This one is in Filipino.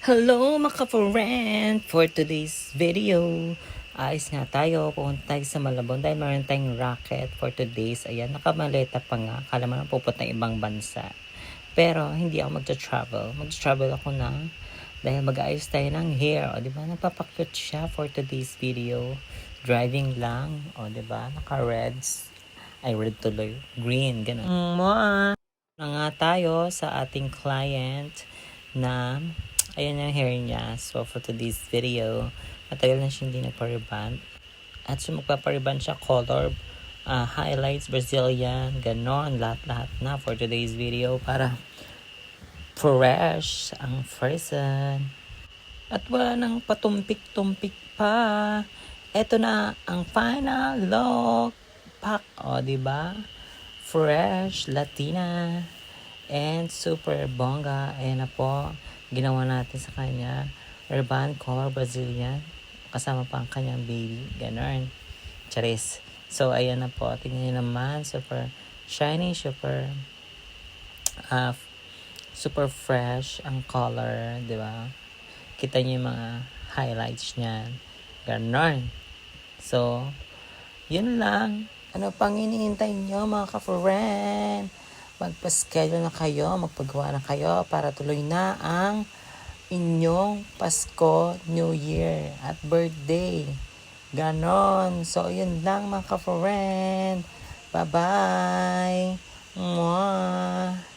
Hello mga ka-friend! For today's video, ayos nga tayo. Pupunta tayo sa Malabon dahil meron tayong racket for today's. Ayan, nakamaleta pa nga. Akala mo na pupunta ng ibang bansa. Pero hindi ako magta-travel. Mag-travel ako na dahil mag-ayos tayo ng hair. O, diba? Nagpapakute siya for today's video. Driving lang. O, diba? Naka-reds. Ay, red tuloy. Green. Ganun. Na nga tayo sa ating client na ayan yung hair niya. So, for today's video, matagal na siya hindi nagpa-reband. At so, magpapa-reband siya color, highlights, Brazilian, ganon, lahat-lahat na for today's video para fresh ang person. At wala nang patumpik-tumpik pa. Ito na ang final look. Pak, o, diba? Fresh, Latina, and super bongga. Ayan na po. Ginawa natin sa kanya. Urban color Brazilian. Kasama pa ang kanyang baby. Ganon. Charis. So, ayan na po. Tingnan niyo naman. Super shiny. Super fresh ang color. Diba? Kita niyo yung mga highlights niyan. Ganon. So, yun lang. Ano pang hinihintay nyo mga ka-friend? Magpa-schedule na kayo, magpagawa na kayo para tuloy na ang inyong Pasko, New Year at birthday. Ganon. So, yun lang mga ka-friend. Bye-bye. Mwah.